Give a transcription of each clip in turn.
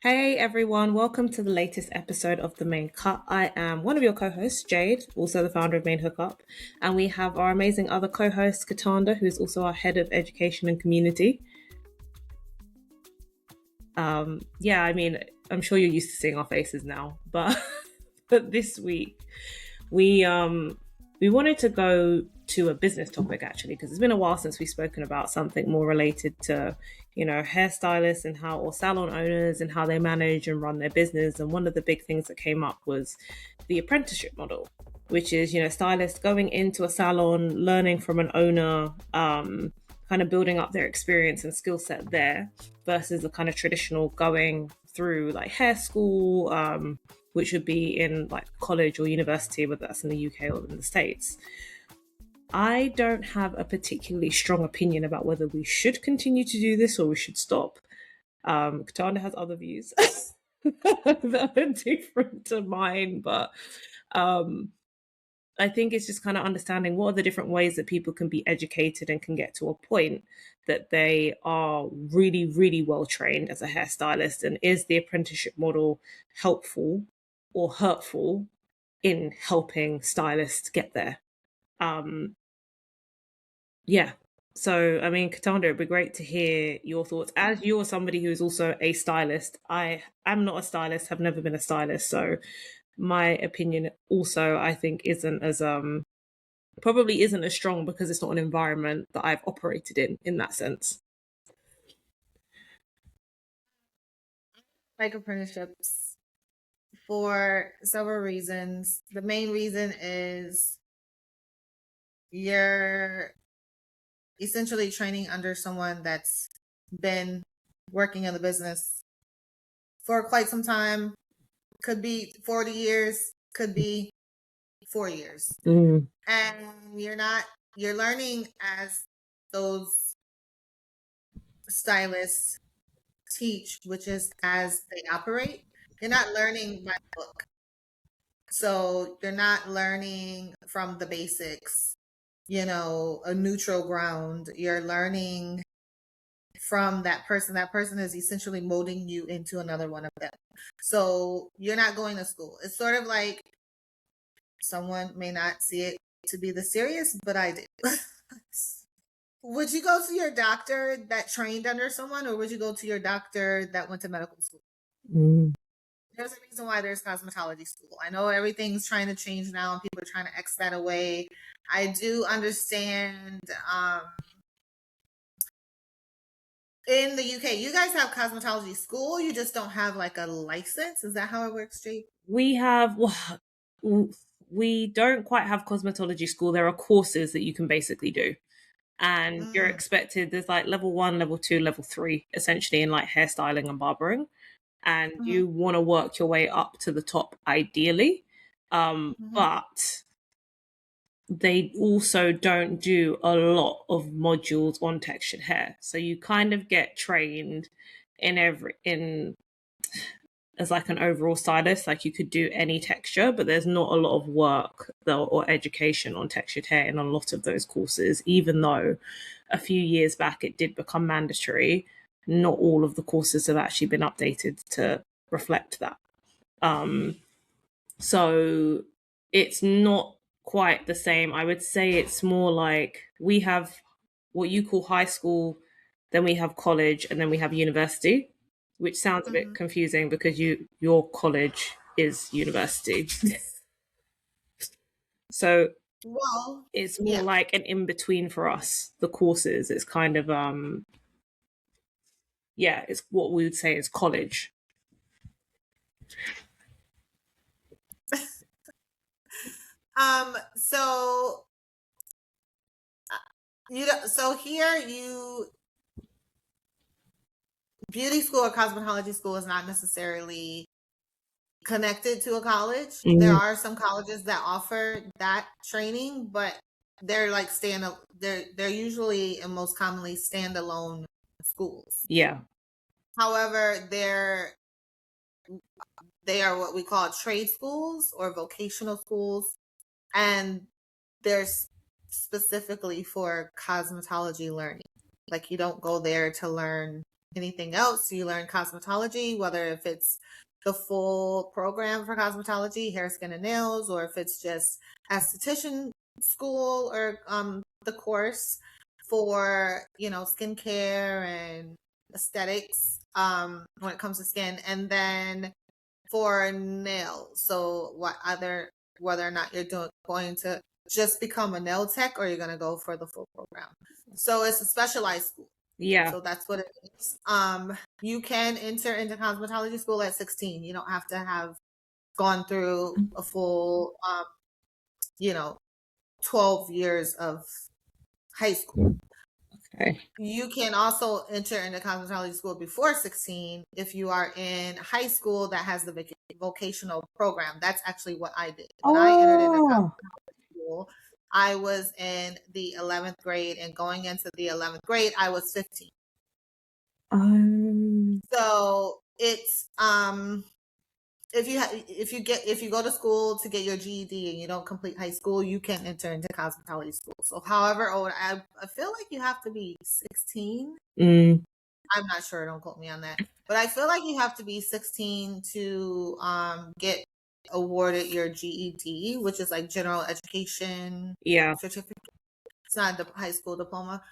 Hey everyone, welcome to the latest episode of The Main Cut. I am one of your co-hosts, Jade, also the founder of Main Hookup, and we have our amazing other co-host, Katanda, who is also our head of education and community. I'm sure you're used to seeing our faces now, but but this week we wanted to go to a business topic actually because it's been a while since we've spoken about something more related to hairstylists and how or salon owners and how they manage and run their business. And one of the big things that came up was the apprenticeship model, which is stylists going into a salon, learning from an owner, kind of building up their experience and skill set there versus the kind of traditional going through like hair school, which would be in like college or university, whether that's in the UK or in the States. I don't have a particularly strong opinion about whether we should continue to do this or we should stop. Katana has other views that are different to mine, but I think it's just kind of understanding what are the different ways that people can be educated and can get to a point that they are really, really well trained as a hairstylist. And is the apprenticeship model helpful or hurtful in helping stylists get there? Yeah. So, I mean, Katanda, it'd be great to hear your thoughts. As you're somebody who is also a stylist, I am not a stylist, have never been a stylist. So, my opinion also, I think, isn't as probably isn't as strong because it's not an environment that I've operated in that sense. Like apprenticeships for several reasons. The main reason is you're essentially training under someone that's been working in the business for quite some time. Could be 40 years, could be 4 years. And you're learning as those stylists teach, which is as they operate. You're not learning by book. So you're not learning from the basics, a neutral ground. You're learning from that person. That person is essentially molding you into another one of them. So you're not going to school. It's sort of like someone may not see it to be this serious, but I do. Would you go to your doctor that trained under someone, or would you go to your doctor that went to medical school? There's a reason why there's cosmetology school. I know everything's trying to change now and people are trying to X that away. I do understand in the UK, you guys have cosmetology school, you just don't have like a license. Is that how it works, Jake? We don't quite have cosmetology school. There are courses that you can basically do. And you're expected, there's like level 1, level 2, level 3, essentially in like hairstyling and barbering. And you want to work your way up to the top ideally. But they also don't do a lot of modules on textured hair. So you kind of get trained in as like an overall stylist, like you could do any texture, but there's not a lot of work though, or education on textured hair in a lot of those courses, even though a few years back it did become mandatory. Not all of the courses have actually been updated to reflect that. So it's not quite the same. I would say it's more like we have what you call high school, then we have college, and then we have university, which sounds a bit confusing because your college is university. So it's more like an in between for us. The courses, it's kind of it's what we would say is college. So so here beauty school or cosmetology school is not necessarily connected to a college. There are some colleges that offer that training, but they're like they're usually and most commonly standalone schools. Yeah. However, they are what we call trade schools or vocational schools, and they're specifically for cosmetology learning. Like you don't go there to learn anything else. You learn cosmetology, whether if it's the full program for cosmetology, hair, skin, and nails, or if it's just esthetician school or the course for, skincare and aesthetics when it comes to skin. And then for nails, so whether or not you're going to just become a nail tech or you're going to go for the full program. So it's a specialized school. Yeah. So that's what it is. You can enter into cosmetology school at 16. You don't have to have gone through a full 12 years of high school. Okay. You can also enter into cosmetology school before 16 if you are in high school that has the vocational program. That's actually what I did. When I entered into cosmetology school, I was in the 11th grade, and going into the 11th grade, I was 15. So it's if you go to school to get your GED and you don't complete high school, you can enter into cosmetology school. So however old, I feel like you have to be 16. I'm not sure, don't quote me on that. But I feel like you have to be 16 to get awarded your GED, which is like general education certificate. It's not a high school diploma.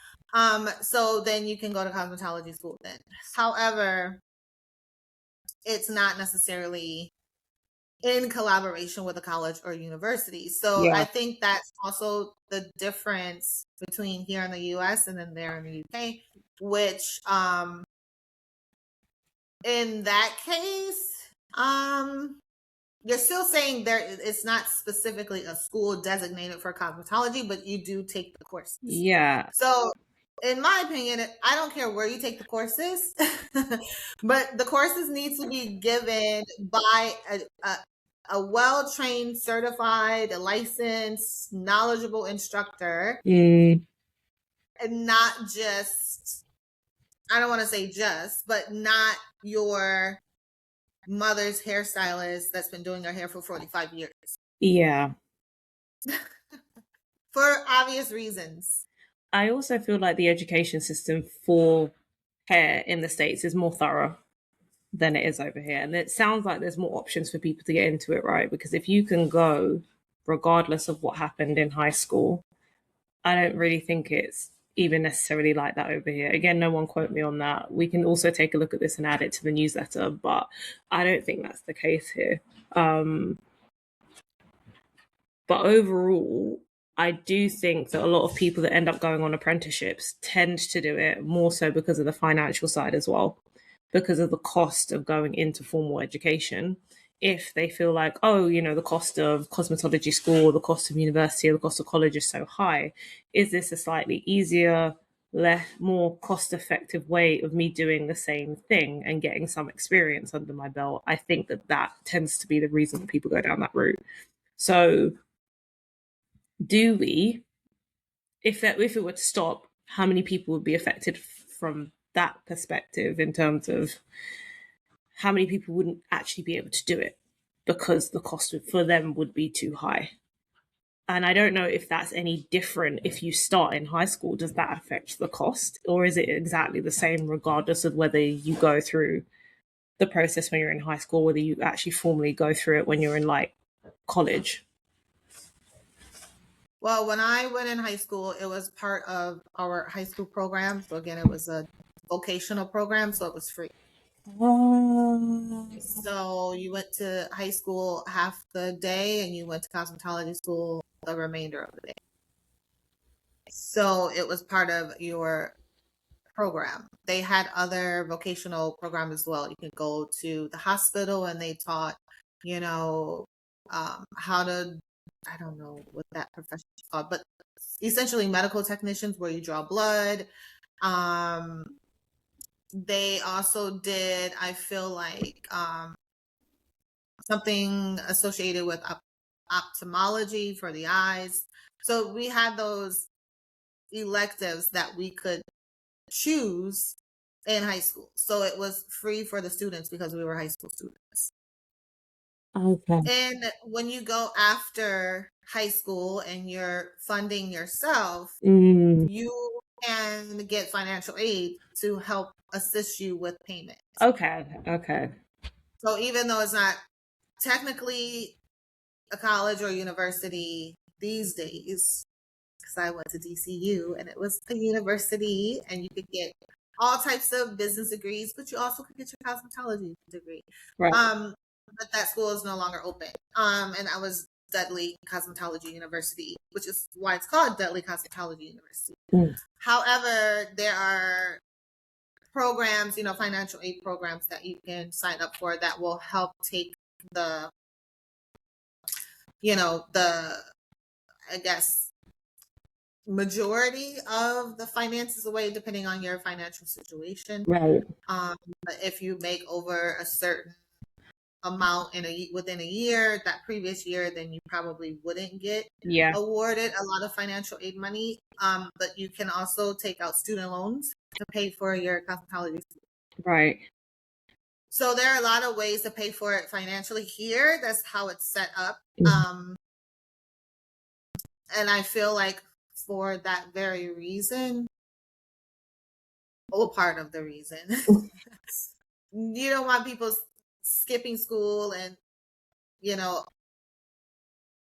So then you can go to cosmetology school then. However, it's not necessarily in collaboration with a college or university. So I think that's also the difference between here in the US and then there in the UK, which in that case, you're still saying it's not specifically a school designated for cosmetology, but you do take the courses. Yeah. So in my opinion, I don't care where you take the courses, but the courses need to be given by a well-trained, certified, licensed, knowledgeable instructor, and not just, I don't want to say just, but not your mother's hairstylist that's been doing her hair for 45 years. Yeah. For obvious reasons. I also feel like the education system for hair in the States is more thorough than it is over here. And it sounds like there's more options for people to get into it, right? Because if you can go regardless of what happened in high school, I don't really think it's even necessarily like that over here. Again, no one quote me on that. We can also take a look at this and add it to the newsletter, but I don't think that's the case here. But overall, I do think that a lot of people that end up going on apprenticeships tend to do it more so because of the financial side as well, because of the cost of going into formal education. If they feel like, oh, the cost of cosmetology school, the cost of university, or the cost of college is so high, is this a slightly easier, more cost-effective way of me doing the same thing and getting some experience under my belt? I think that tends to be the reason that people go down that route. So do we, if it were to stop, how many people would be affected from that perspective, in terms of how many people wouldn't actually be able to do it because the cost for them would be too high? And I don't know if that's any different if you start in high school. Does that affect the cost, or is it exactly the same regardless of whether you go through the process when you're in high school, whether you actually formally go through it when you're in like college? Well, when I went in high school, it was part of our high school program. So again, it was a vocational program, so it was free. So you went to high school half the day and you went to cosmetology school the remainder of the day. So it was part of your program. They had other vocational programs as well. You could go to the hospital and they taught, how to, I don't know what that profession is called, but essentially medical technicians where you draw blood. They also did, I feel like, something associated with ophthalmology for the eyes. So we had those electives that we could choose in high school. So it was free for the students because we were high school students. Okay. And when you go after high school and you're funding yourself, Mm. you can get financial aid to help assist you with payment. Okay. So even though it's not technically a college or university these days, because I went to DCU and it was a university, and you could get all types of business degrees, but you also could get your cosmetology degree. Right. But that school is no longer open. And I was Dudley Cosmetology University, which is why it's called Dudley Cosmetology University. However, there are programs, financial aid programs that you can sign up for that will help take the, I guess, majority of the finances away, depending on your financial situation. Right. But if you make over a certain amount within a year, that previous year, then you probably wouldn't get awarded a lot of financial aid money. But you can also take out student loans to pay for your cosmetology school. Right. So there are a lot of ways to pay for it financially here. That's how it's set up. And I feel like for that very reason, part of the reason, you don't want people skipping school and,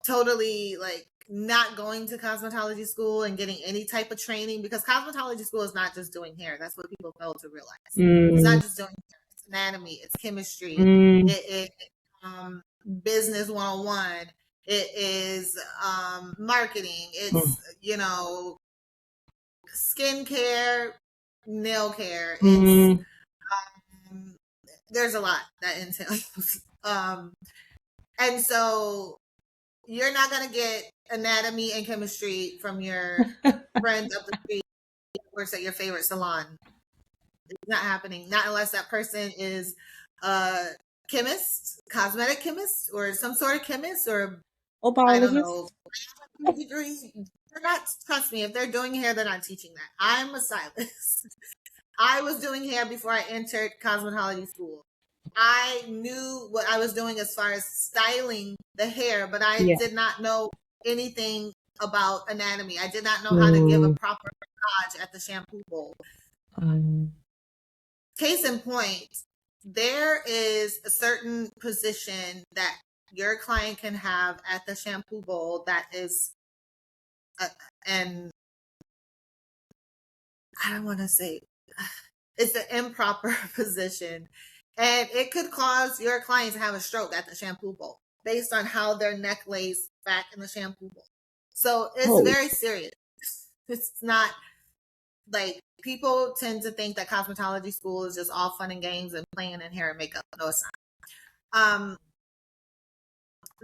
totally like not going to cosmetology school and getting any type of training, because cosmetology school is not just doing hair. That's what people fail to realize. It's not just doing hair. It's anatomy. It's chemistry. It business 101. It is marketing. It's skincare, nail care. It's there's a lot that entails. And so you're not going to get anatomy and chemistry from your friend up the street who works at your favorite salon. It's not happening. Not unless that person is a chemist, cosmetic chemist, or some sort of chemist, or I don't know, degree. They're not, trust me, if they're doing hair, they're not teaching that. I'm a stylist. I was doing hair before I entered cosmetology school. I knew what I was doing as far as styling the hair, but I did not know anything about anatomy. I did not know how to give a proper massage at the shampoo bowl. Case in point, there is a certain position that your client can have at the shampoo bowl that is, and I don't want to say, it's an improper position. And it could cause your client to have a stroke at the shampoo bowl based on how their neck lays back in the shampoo bowl. So it's very serious. It's not like, people tend to think that cosmetology school is just all fun and games and playing in hair and makeup. No, it's not.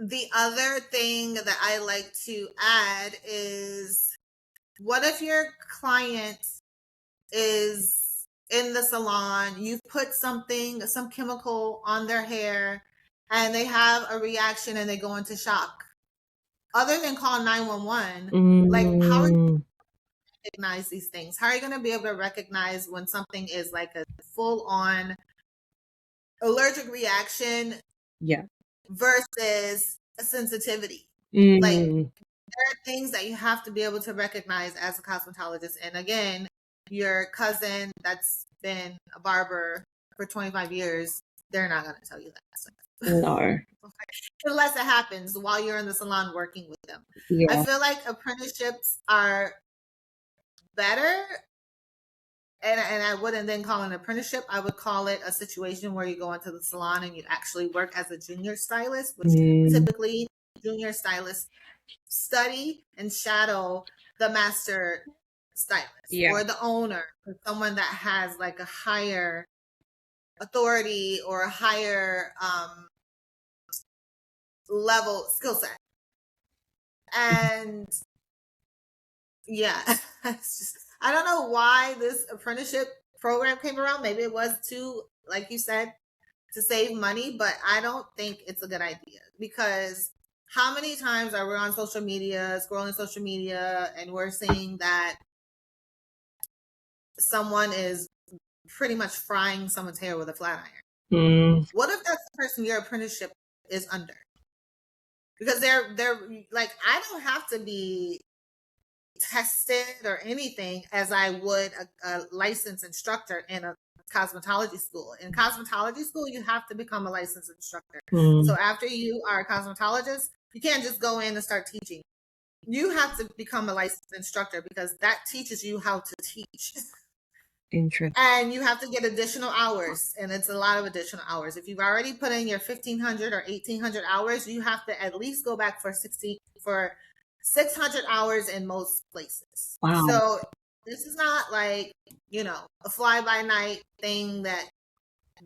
The other thing that I like to add is, what if your client is in the salon, you've put some chemical on their hair, and they have a reaction and they go into shock? Other than call 911, like, how are you going to recognize these things? How are you going to be able to recognize when something is like a full-on allergic reaction versus a sensitivity? Like, there are things that you have to be able to recognize as a cosmetologist. And again, your cousin that's been a barber for 25 years, they're not going to tell you that. No. Unless it happens while you're in the salon working with them. I feel like apprenticeships are better. And I wouldn't then call it an apprenticeship. I would call it a situation where you go into the salon and you actually work as a junior stylist, which typically junior stylists study and shadow the master stylist or the owner, or someone that has like a higher authority or a higher level skill set. And it's just, I don't know why this apprenticeship program came around. Maybe it was to, like you said, to save money, but I don't think it's a good idea, because how many times are we on social media, scrolling social media, and we're seeing that someone is pretty much frying someone's hair with a flat iron? What if that's the person your apprenticeship is under? Because they're like, I don't have to be tested or anything as I would a licensed instructor in a cosmetology school. In cosmetology school, you have to become a licensed instructor. So after you are a cosmetologist, you can't just go in and start teaching. You have to become a licensed instructor because that teaches you how to teach. Interesting. And you have to get additional hours, and it's a lot of additional hours. If you've already put in your 1,500 or 1,800 hours, you have to at least go back for 600 hours in most places. Wow. So this is not like, a fly-by-night thing that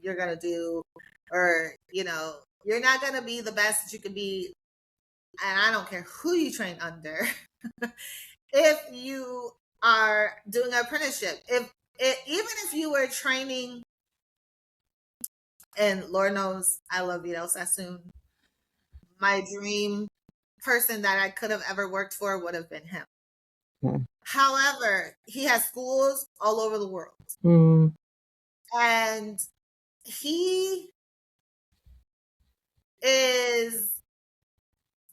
you're going to do, or, you're not going to be the best that you can be. And I don't care who you train under. If you are doing an apprenticeship, even if you were training, and Lord knows I love Vidal Sassoon, my dream person that I could have ever worked for would have been him. However, he has schools all over the world. And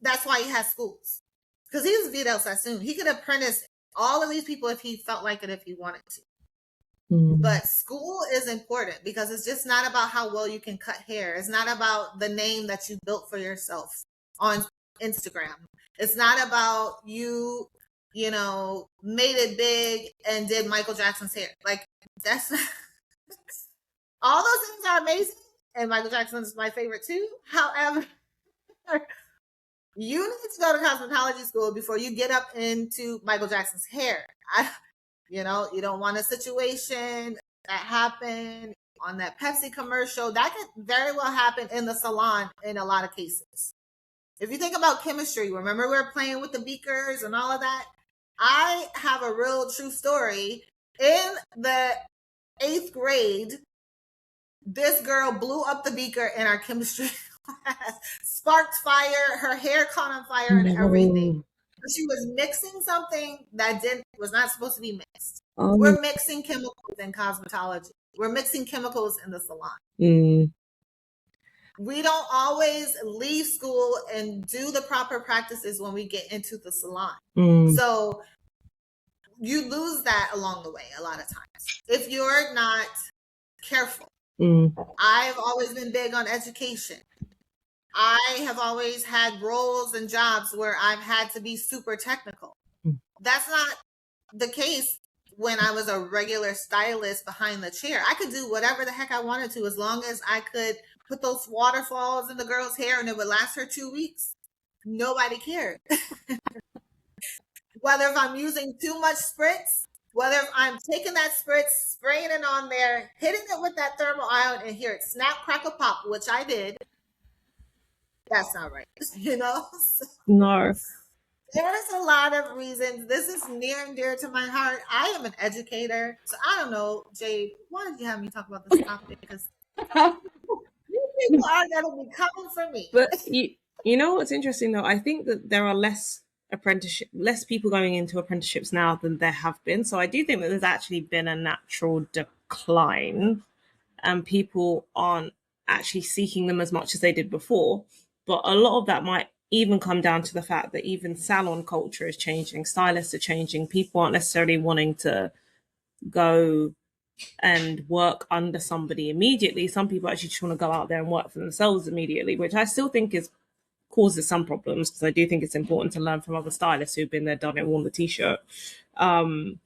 that's why he has schools. Because he's Vidal Sassoon. He could apprentice all of these people if he felt like it, if he wanted to. But school is important because it's just not about how well you can cut hair. It's not about the name that you built for yourself on Instagram. It's not about you made it big and did Michael Jackson's hair. Like, that's not... all those things are amazing, and Michael Jackson is my favorite too. However, you need to go to cosmetology school before you get up into Michael Jackson's hair. You don't want a situation that happened on that Pepsi commercial. That could very well happen in the salon in a lot of cases. If you think about chemistry, remember we were playing with the beakers and all of that? I have a real true story. In the 8th grade, this girl blew up the beaker in our chemistry class, sparked fire, her hair caught on fire and everything. She was mixing something that was not supposed to be mixed. We're mixing chemicals in cosmetology. We're mixing chemicals in the salon. We don't always leave school and do the proper practices when we get into the salon. So you lose that along the way a lot of times if you're not careful. I've always been big on education. I have always had roles and jobs where I've had to be super technical. That's not the case when I was a regular stylist behind the chair. I could do whatever the heck I wanted to as long as I could put those waterfalls in the girl's hair and it would last her 2 weeks. Nobody cared. Whether if I'm using too much spritz, whether if I'm taking that spritz, spraying it on there, hitting it with that thermal ion and hear it snap, crackle, pop, which I did. That's not right. No. There's a lot of reasons. This is near and dear to my heart. I am an educator. So I don't know, Jade, why did you have me talk about this topic? Because you people are going to be coming for me. But you know what's interesting though? I think that there are less people going into apprenticeships now than there have been. So I do think that there's actually been a natural decline and people aren't actually seeking them as much as they did before. But a lot of that might even come down to the fact that even salon culture is changing, stylists are changing, people aren't necessarily wanting to go and work under somebody immediately. Some people actually just want to go out there and work for themselves immediately, which I still think causes some problems because I do think it's important to learn from other stylists who've been there, done it, worn the t-shirt. But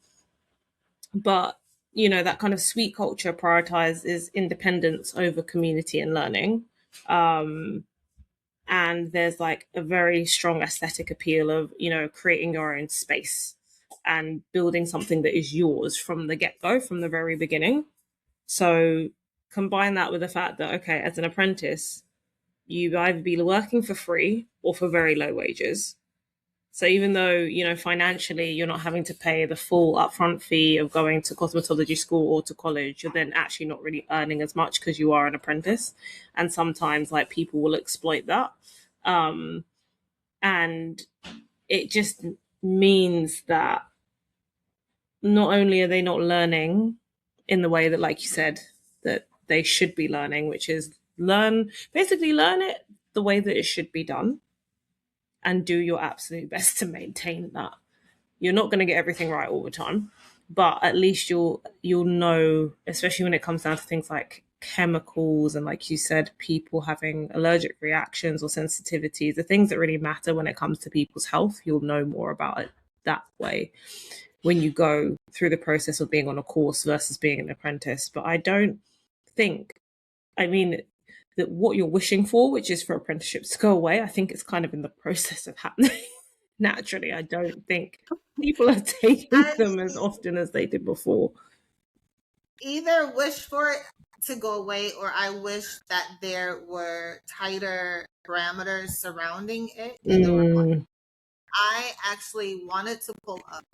that kind of sweet culture prioritizes independence over community and learning. And there's like a very strong aesthetic appeal of, creating your own space and building something that is yours from the get-go, from the very beginning. So combine that with the fact that, okay, as an apprentice, you either be working for free or for very low wages. So even though, financially you're not having to pay the full upfront fee of going to cosmetology school or to college, you're then actually not really earning as much because you are an apprentice. And sometimes people will exploit that. And it just means that not only are they not learning in the way that, like you said, that they should be learning, which is learn it the way that it should be done and do your absolute best to maintain that. You're not going to get everything right all the time, but at least you'll know, especially when it comes down to things like chemicals and, like you said, people having allergic reactions or sensitivities, the things that really matter when it comes to people's health. You'll know more about it that way when you go through the process of being on a course versus being an apprentice. But I don't think, I mean, that what you're wishing for, which is for apprenticeships to go away, I think it's kind of in the process of happening naturally. I don't think people are taking I them as often as they did before. either wish for it to go away, or I wish that there were tighter parameters surrounding it. Either one. I actually wanted to pull up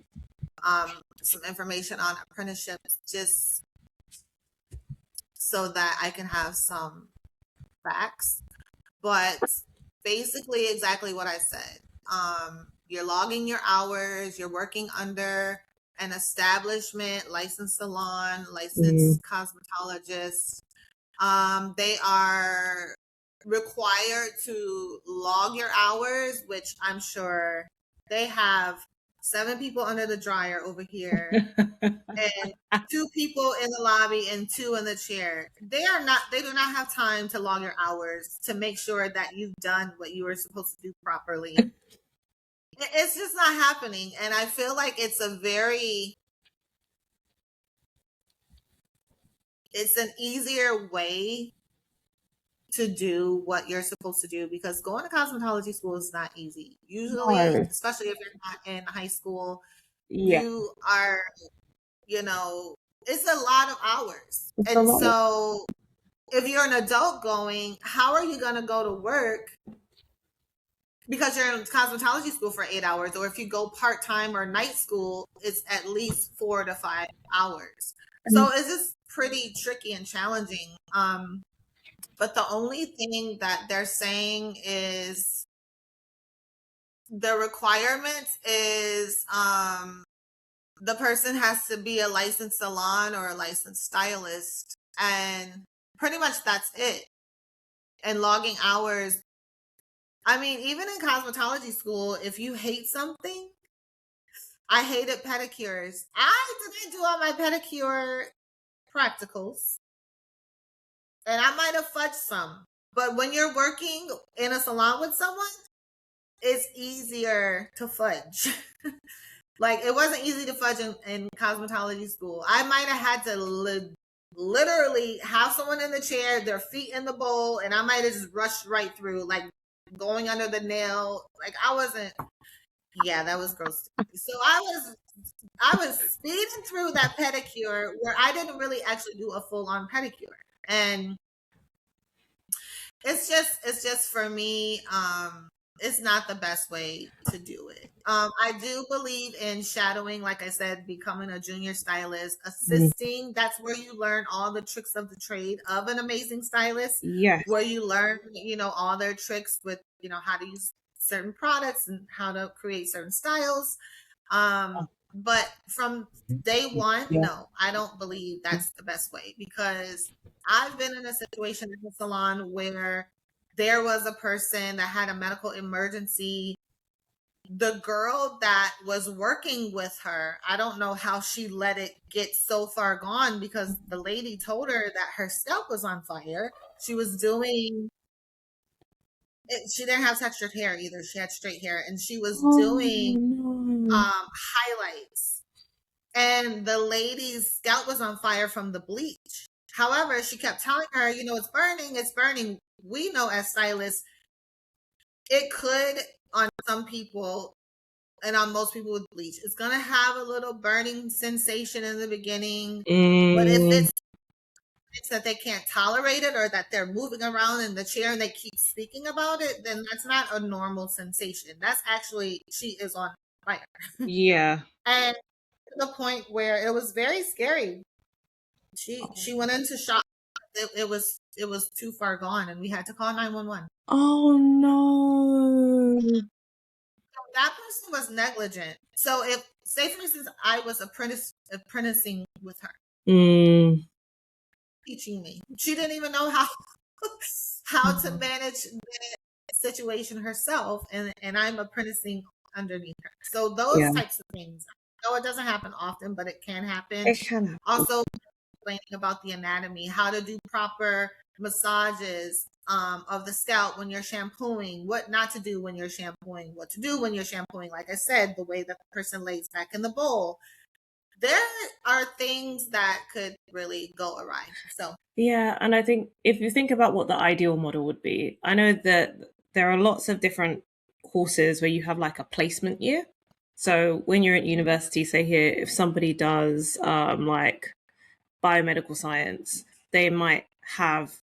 some information on apprenticeships just so that I can have some facts. But basically, exactly what I said. You're logging your hours, you're working under an establishment, licensed salon, licensed cosmetologist. They are required to log your hours, which I'm sure they have 7 people under the dryer over here and 2 people in the lobby and 2 in the chair. They do not have time to log your hours to make sure that you've done what you were supposed to do properly. It's just not happening. And I feel like it's an easier way to do what you're supposed to do, because going to cosmetology school is not easy. Usually, No. especially if you're not in high school, Yeah. you are, it's a lot of hours. It's a And lot. so if you're an adult going, how are you going to go to work because you're in cosmetology school for 8 hours? Or if you go part-time or night school, it's at least 4 to 5 hours. So it's just pretty tricky and challenging. But the only thing that they're saying is the requirement is the person has to be a licensed salon or a licensed stylist, and pretty much that's it. And logging hours. I mean, even in cosmetology school, if you hate something, I hated pedicures. I didn't do all my pedicure practicals, and I might have fudged some. But when you're working in a salon with someone, it's easier to fudge. Like, it wasn't easy to fudge in cosmetology school. I might have had to literally have someone in the chair, their feet in the bowl, and I might have just rushed right through, like going under the nail. Like, that was gross. So I was speeding through that pedicure where I didn't really actually do a full on pedicure. And it's just for me, it's not the best way to do it. I do believe in shadowing, like I said, becoming a junior stylist, assisting. That's where you learn all the tricks of the trade of an amazing stylist. Yes. Where you learn, all their tricks with, how to use certain products and how to create certain styles. But from day one, no, I don't believe that's the best way, because I've been in a situation in the salon where there was a person that had a medical emergency. The girl that was working with her, I don't know how she let it get so far gone, because the lady told her that her scalp was on fire. She was doing she didn't have textured hair either. She had straight hair, and she was doing highlights. And the lady's scalp was on fire from the bleach. However, she kept telling her, it's burning, it's burning. We know as stylists, it could, on some people and on most people with bleach, it's going to have a little burning sensation in the beginning. But if it's that they can't tolerate it, or that they're moving around in the chair and they keep speaking about it, then that's not a normal sensation. That's actually, she is on fire. Yeah. And to the point where it was very scary. She went into shock. It was too far gone, and we had to call 911. Oh no. That person was negligent. So if, say for instance, I was apprenticing with her, teaching me, she didn't even know how to manage the situation herself, and I'm apprenticing underneath her. So those Yeah, types of things. No, it doesn't happen often, but it can happen. it can happen. Also, explaining about the anatomy, how to do proper massages of the scalp when you're shampooing, what not to do when you're shampooing, what to do when you're shampooing. Like I said, the way that the person lays back in the bowl. There are things that could really go awry. So, Yeah, and I think if you think about what the ideal model would be, I know that there are lots of different courses where you have like a placement year. So when you're at university, say here, if somebody does like biomedical science, they might have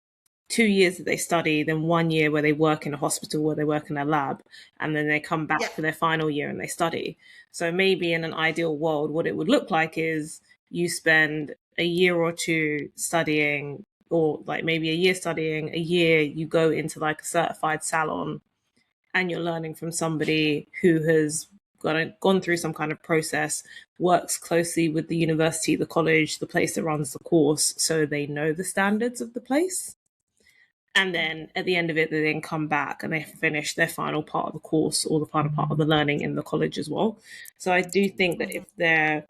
2 years that they study, then 1 year where they work in a hospital, where they work in a lab, and then they come back yeah, for their final year and they study. So maybe in an ideal world, what it would look like is you spend a year or two studying, or like maybe a year studying, a year you go into like a certified salon and you're learning from somebody who has gone through some kind of process, works closely with the university, the college, the place that runs the course, so they know the standards of the place. And then at the end of it, they then come back and they finish their final part of the course or the final part of the learning in the college as well. So I do think that mhm,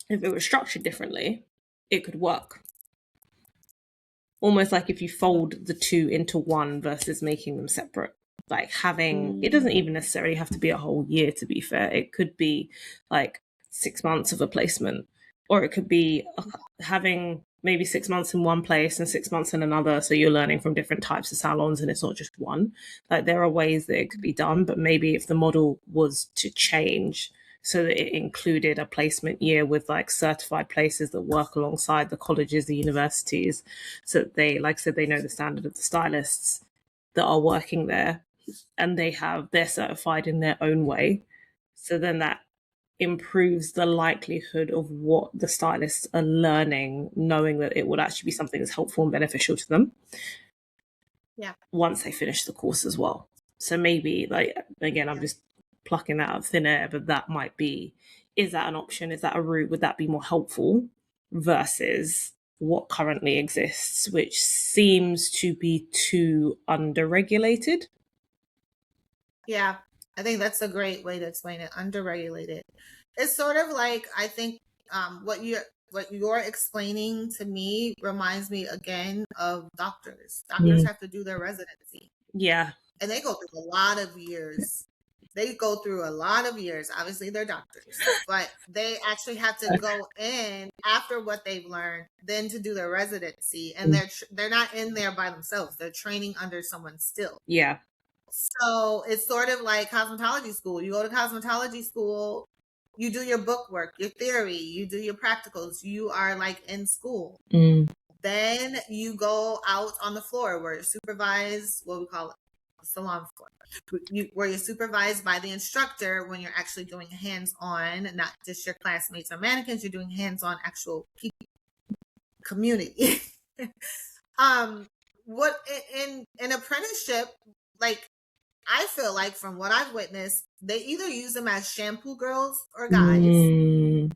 if it was structured differently, it could work. Almost like if you mhm, fold the two into one versus making them separate. Like having, it doesn't even necessarily have to be a whole year, to be fair. It could be like 6 months of a placement, or it could be having maybe 6 months in one place and 6 months in another. So you're learning from different types of salons and it's not just one. Like there are ways that it could be done, but maybe if the model was to change so that it included a placement year with like certified places that work alongside the colleges, the universities, so that they, like I said, they know the standard of the stylists that are working there, and they're certified in their own way. So then that improves the likelihood of what the stylists are learning, knowing that it would actually be something that's helpful and beneficial to them yeah, once they finish the course as well. So maybe, like, again, I'm yeah, just plucking that out of thin air, but that might be, is that an option? Is that a route? Would that be more helpful versus what currently exists, which seems to be too underregulated? yeah. I think that's a great way to explain it. Underregulated. It's sort of like I think what you're explaining to me reminds me again of doctors. Doctors Mm. have to do their residency, Yeah. and they go through a lot of years. They go through a lot of years. Obviously, they're doctors, but they actually have to go in after what they've learned, then to do their residency, and they're not in there by themselves. They're training under someone still. Yeah. So it's sort of like cosmetology school. You go to cosmetology school, you do your book work, your theory, you do your practicals. You are like in school. Mm. Then you go out on the floor where you're supervised, what we call it, salon floor, where you're supervised by the instructor when you're actually doing hands-on, not just your classmates or mannequins. You're doing hands-on actual people, community. What in an apprenticeship, like I feel like from what I've witnessed, they either use them as shampoo girls or guys, Mm.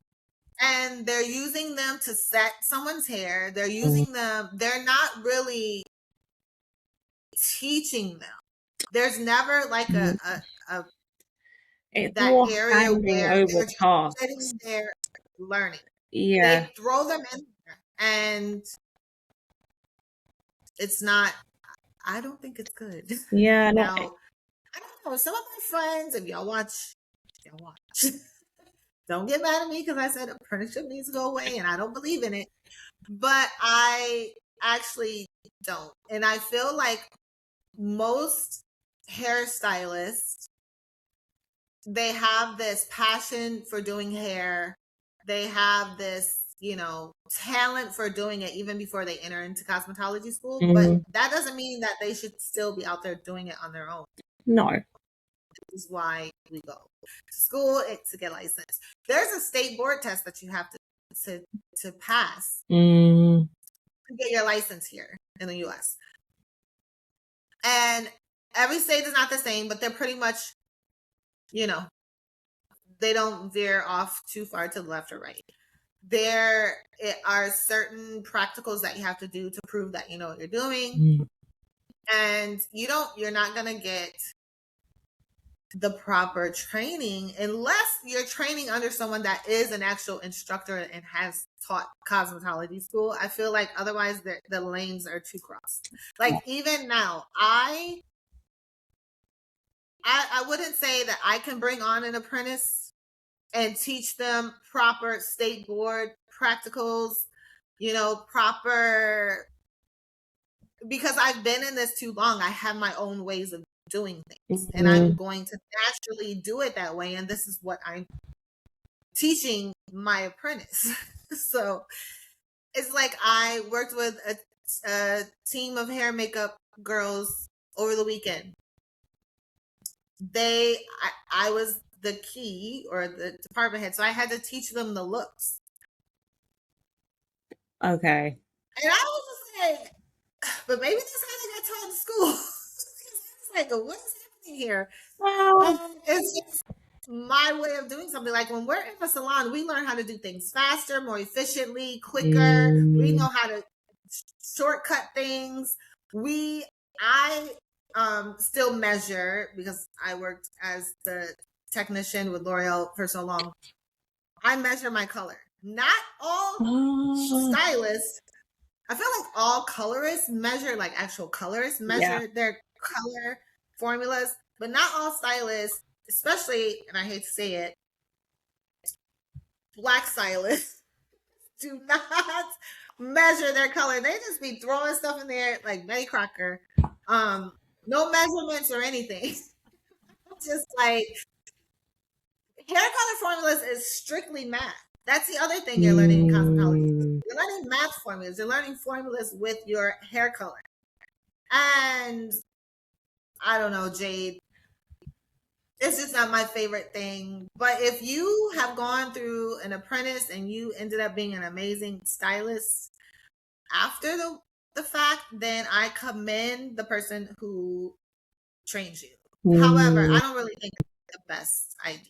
and they're using them to set someone's hair. They're Mm. using them, they're not really teaching them. There's never like a It's that more area handing where over they're just sitting tasks. there learning. Yeah. They throw them in there, and it's not, I don't think it's good. Yeah. No, Now, I don't know. Some of my friends, if y'all watch. Don't get mad at me because I said apprenticeship needs to go away and I don't believe in it. But I actually don't. And I feel like most hairstylists, they have this passion for doing hair. They have this, talent for doing it even before they enter into cosmetology school. But mm, that doesn't mean that they should still be out there doing it on their own. no. This is why we go to school to get licensed. There's a state board test that you have to pass Mm. to get your license here in the US. And every state is not the same, but they're pretty much, they don't veer off too far to the left or right. There are certain practicals that you have to do to prove that you know what you're doing. Mm. And you're not going to get the proper training unless you're training under someone that is an actual instructor and has taught cosmetology school. I feel like otherwise the lanes are too crossed. Like even now, I wouldn't say that I can bring on an apprentice and teach them proper state board practicals, proper, because I've been in this too long. I have my own ways of doing things and I'm going to naturally do it that way. And this is what I'm teaching my apprentice. So it's like I worked with a team of hair makeup girls over the weekend. I was the key or the department head, so I had to teach them the looks. Okay. And I was just like, but maybe that's how they got taught in school. It's like, what is happening here? It's just my way of doing something. Like when we're in a salon, we learn how to do things faster, more efficiently, quicker. We know how to shortcut things. I still measure because I worked as the technician with L'Oreal for so long. I measure my color. Not all stylists. I feel like all colorists measure, like actual colorists measure their color formulas, but not all stylists, especially, and I hate to say it, Black stylists do not measure their color. They just be throwing stuff in there like Betty Crocker. No measurements or anything. Just like hair color formulas is strictly math. That's the other thing you're learning in cosmetology. You're learning math formulas. You're learning formulas with your hair color. And I don't know, Jade. It's just not my favorite thing. But if you have gone through an apprentice and you ended up being an amazing stylist after the fact, then I commend the person who trains you. However, I don't really think it's the best idea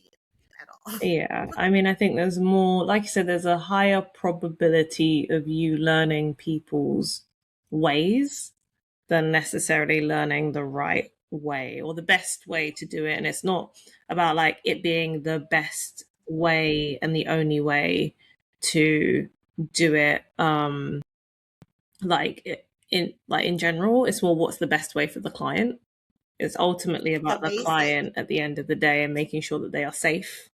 at all. Yeah, I mean, I think there's more, like you said, there's a higher probability of you learning people's ways than necessarily learning the right way or the best way to do it. And it's not about like it being the best way and the only way to do it. In general, it's more what's the best way for the client. It's ultimately The about the basic. client at the end of the day and making sure that they are safe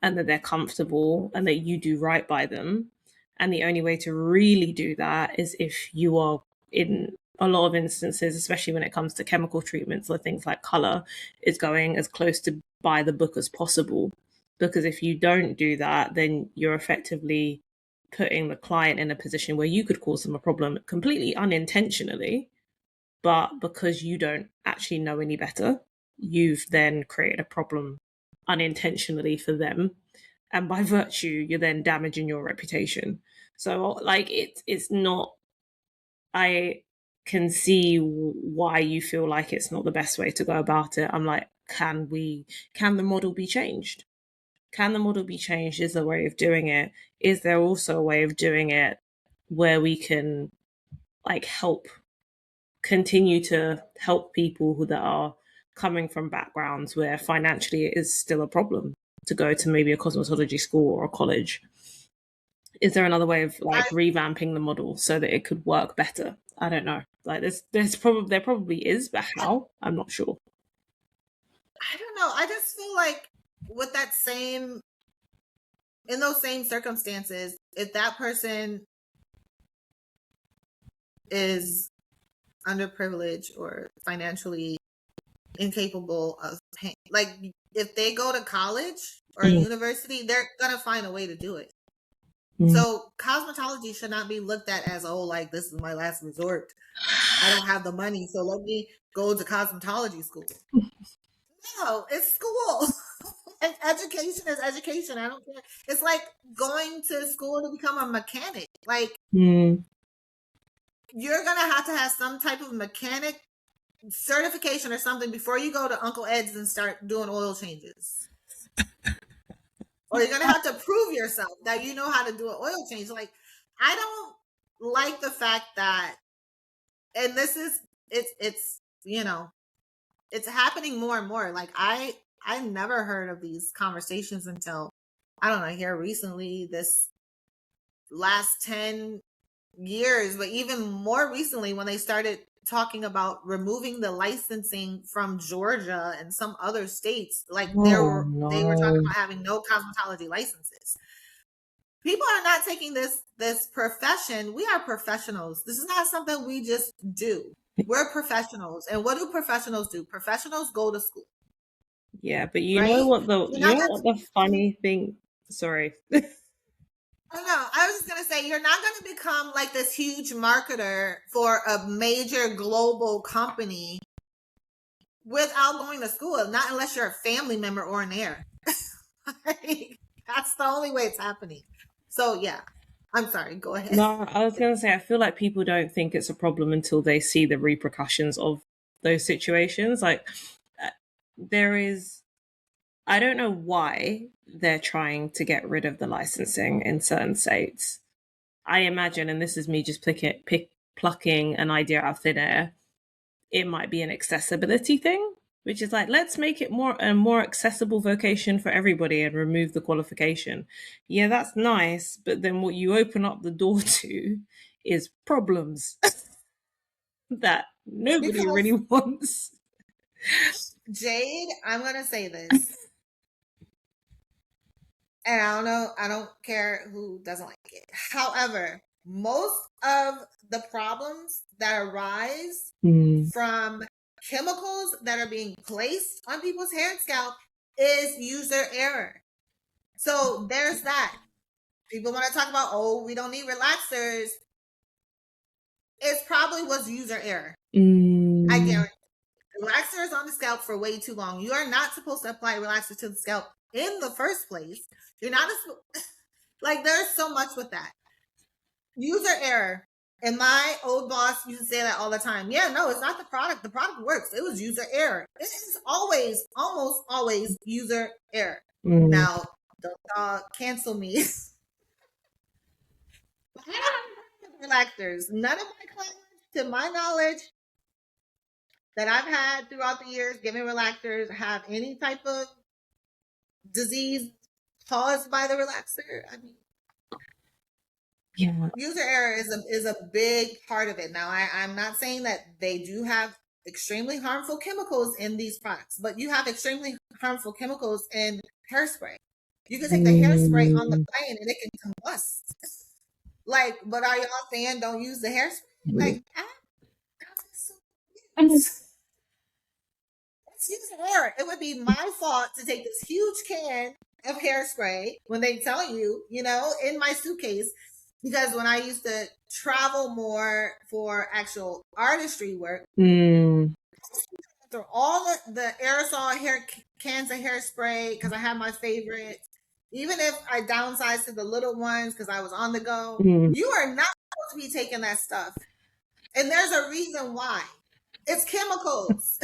and that they're comfortable and that you do right by them. And the only way to really do that is if you are, in a lot of instances, especially when it comes to chemical treatments or things like color, is going as close to by the book as possible. Because if you don't do that, then you're effectively putting the client in a position where you could cause them a problem completely unintentionally, but because you don't actually know any better, you've then created a problem unintentionally for them. And by virtue, you're then damaging your reputation. So, like, it's not, I can see why you feel like it's not the best way to go about it. I'm like, can the model be changed? Can the model be changed? Is there a way of doing it? Is there also a way of doing it where we can like continue to help people who that are coming from backgrounds where financially it is still a problem to go to maybe a cosmetology school or a college? Is there another way of like revamping the model so that it could work better? I don't know. Like there probably is, but how? I'm not sure. I don't know. I just feel like with that same, in those same circumstances, if that person is underprivileged or financially incapable of paying, like if they go to college or university, they're gonna find a way to do it. So cosmetology should not be looked at as, oh, like this is my last resort. I don't have the money, so let me go to cosmetology school. No, it's school. And education is education. I don't care. It's like going to school to become a mechanic. Like you're gonna have to have some type of mechanic certification or something before you go to Uncle Ed's and start doing oil changes. Or you're gonna have to prove yourself that you know how to do an oil change. Like I don't like the fact that, and this is it's it's happening more and more. Like I I never heard of these conversations until, I don't know, here recently, this last 10 years, but even more recently when they started talking about removing the licensing from Georgia and some other states. Like Oh they were talking no. about having no cosmetology licenses. People are not taking this profession. We are professionals. This is not something we just do. We're professionals. And what do professionals do? Professionals go to school, Yeah, but you know right? what the You're you not know going what the funny thing, sorry. I know. I was just going to say, you're not going to become like this huge marketer for a major global company without going to school, not unless you're a family member or an heir. Like, that's the only way it's happening. So, yeah, I'm sorry. Go ahead. No, I was going to say, I feel like people don't think it's a problem until they see the repercussions of those situations. Like, uh, there is, I don't know why they're trying to get rid of the licensing in certain states. I imagine, and this is me just plucking an idea out of thin air, it might be an accessibility thing, which is like, let's make it more accessible vocation for everybody and remove the qualification. Yeah, that's nice, but then what you open up the door to is problems that nobody really Because, wants. Jade, I'm going to say this. And I don't know, I don't care who doesn't like it. However, most of the problems that arise from chemicals that are being placed on people's hair and scalp is user error. So there's that. People want to talk about, oh, we don't need relaxers. It probably was user error. I guarantee. Relaxers on the scalp for way too long. You are not supposed to apply relaxer to the scalp in the first place. You're not like, there's so much with that. User error. And my old boss used to say that all the time. Yeah, no, it's not the product. The product works. It was user error. It is always, almost always user error. Now, don't cancel me. I don't have relaxers. None of my clients, to my knowledge, that I've had throughout the years giving relaxers have any type of disease caused by the relaxer. I mean, Yeah. user error is a big part of it. Now, I'm not saying that they do have extremely harmful chemicals in these products, but you have extremely harmful chemicals in hairspray. You can take the hairspray on the plane and it can combust. Like, but are y'all saying don't use the hairspray? Like, it's user error. It would be my fault to take this huge can of hairspray when they tell you, in my suitcase. Because when I used to travel more for actual artistry work, through all the aerosol cans of hairspray, because I had my favorites. Even if I downsized to the little ones because I was on the go, you are not supposed to be taking that stuff. And there's a reason why. It's chemicals.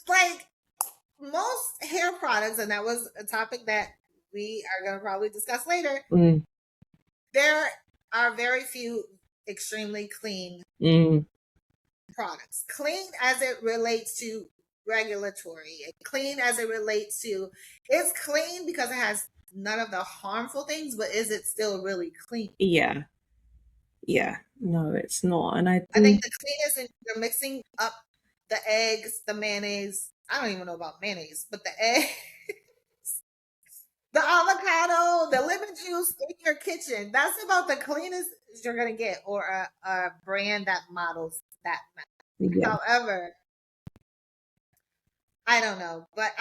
Like most hair products, and that was a topic that we are going to probably discuss later, there are very few extremely clean products. Clean as it relates to regulatory, clean as it relates to, it's clean because it has none of the harmful things, but is it still really clean? Yeah. No, it's not. And I think the cleanest is you're mixing up the eggs, the mayonnaise. I don't even know about mayonnaise, but the eggs, the avocado, the lemon juice in your kitchen. That's about the cleanest you're going to get, or a brand that models that. Yeah. However, I don't know, but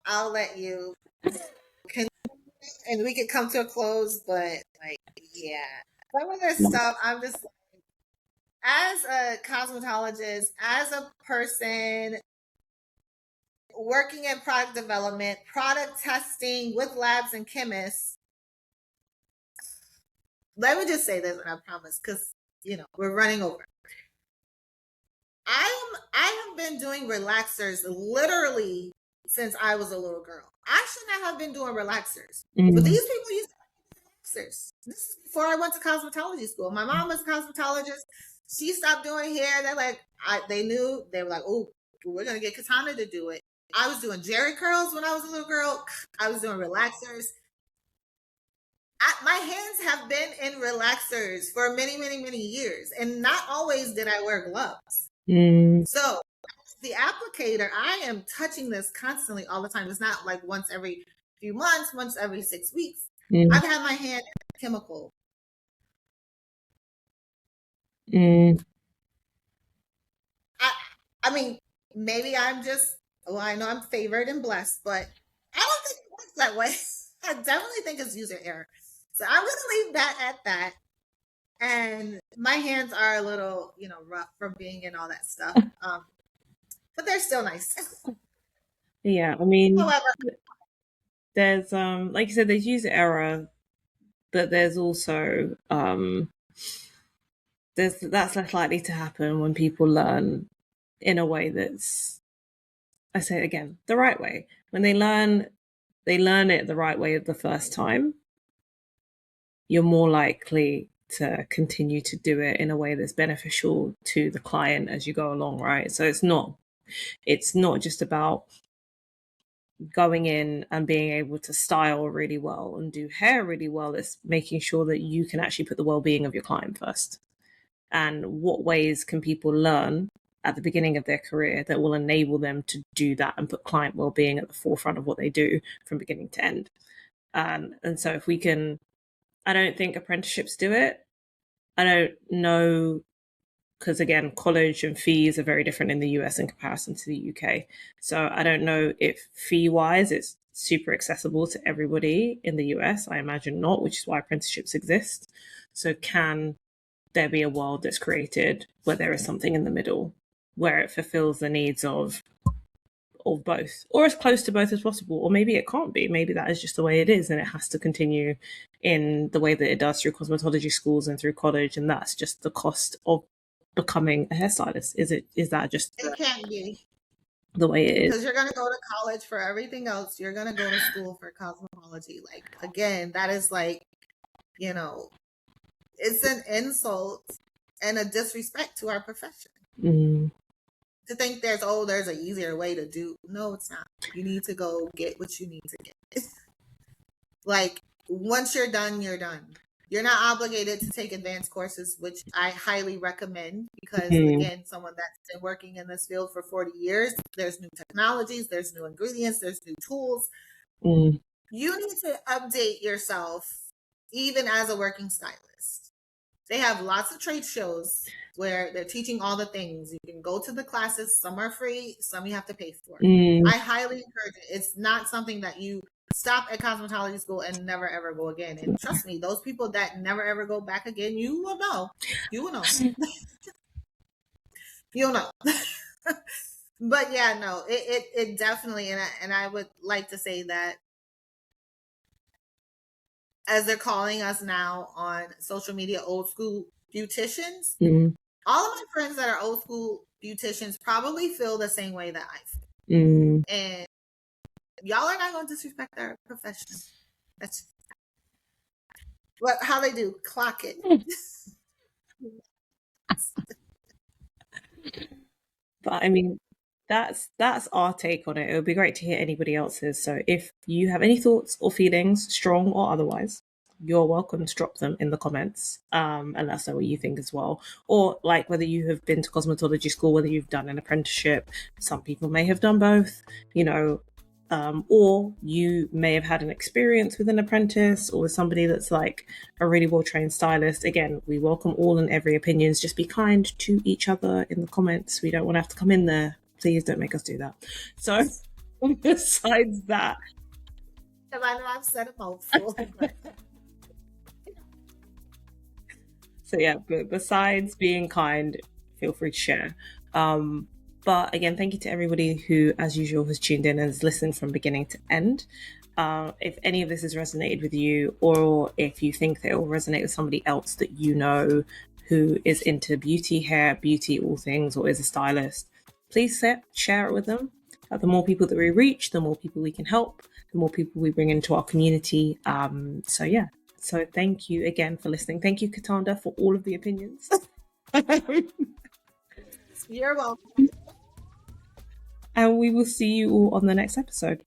I'll let you continue and we can come to a close, but like, yeah, some of this stuff, I'm just, as a cosmetologist, as a person working in product development, product testing with labs and chemists, let me just say this, and I promise, because we're running over. I have been doing relaxers literally since I was a little girl. I should not have been doing relaxers, but these people use relaxers. This is before I went to cosmetology school. My mom was a cosmetologist. She stopped doing hair. They're like, they knew. They were like, oh, we're going to get Katana to do it. I was doing Jerry curls when I was a little girl. I was doing relaxers. My hands have been in relaxers for many, many, many years. And not always did I wear gloves. So the applicator, I am touching this constantly all the time. It's not like once every few months, once every 6 weeks. I've had my hand chemical. I mean, maybe I'm just, well, I know I'm favored and blessed, but I don't think it works that way. I definitely think it's user error. So I'm going to leave that at that. And my hands are a little, rough from being in all that stuff. But they're still nice. Yeah, I mean, However, there's like you said, there's user error, but there's also that's less likely to happen when people learn in a way that's, I say it again, the right way. When they learn it the right way the first time, you're more likely to continue to do it in a way that's beneficial to the client as you go along, right? So it's not just about going in and being able to style really well and do hair really well. It's making sure that you can actually put the well-being of your client first. And what ways can people learn at the beginning of their career that will enable them to do that and put client well-being at the forefront of what they do from beginning to end. And so if we can, I don't think apprenticeships do it. I don't know, because again, college and fees are very different in the US in comparison to the UK. So I don't know if fee-wise it's super accessible to everybody in the US. I imagine not, which is why apprenticeships exist. So can there be a world that's created where there is something in the middle, where it fulfills the needs of both, or as close to both as possible? Or maybe it can't be. Maybe that is just the way it is, and it has to continue in the way that it does through cosmetology schools and through college, and that's just the cost of becoming a hairstylist. Is that just it can't be the way it is? because you're going to go to college for everything else. You're going to go to school for cosmetology. Like, again, that is like, it's an insult and a disrespect to our profession. To think there's an easier way to do. No, it's not. You need to go get what you need to get. Like, once you're done, you're done. You're not obligated to take advanced courses, which I highly recommend because, again, someone that's been working in this field for 40 years, there's new technologies, there's new ingredients, there's new tools. You need to update yourself even as a working stylist. They have lots of trade shows where they're teaching all the things. You can go to the classes. Some are free. Some you have to pay for. I highly encourage it. It's not something that you stop at cosmetology school and never, ever go again. And trust me, those people that never, ever go back again, you will know. You will know. You'll know. But yeah, no, it definitely, and I would like to say that as they're calling us now on social media, old school beauticians, all of my friends that are old school beauticians probably feel the same way that I feel. And y'all are not going to disrespect our profession. That's what how they do. Clock it. But I mean, that's our take on it. It would be great to hear anybody else's. So if you have any thoughts or feelings, strong or otherwise, you're welcome to drop them in the comments and let us know what you think as well. Or like whether you have been to cosmetology school, whether you've done an apprenticeship. Some people may have done both, or you may have had an experience with an apprentice or with somebody that's like a really well-trained stylist. Again, we welcome all and every opinions. Just be kind to each other in the comments. We don't want to have to come in there. Please don't make us do that. So besides that, I know I've said a mouthful. So yeah, but besides being kind, feel free to share. But again, thank you to everybody who, as usual, has tuned in and has listened from beginning to end. If any of this has resonated with you, or if you think that it will resonate with somebody else that you know who is into beauty, hair, beauty, all things, or is a stylist, please share it with them. The more people that we reach, the more people we can help, the more people we bring into our community. So thank you again for listening. Thank you, Katanda, for all of the opinions. You're welcome. and we will see you all on the next episode.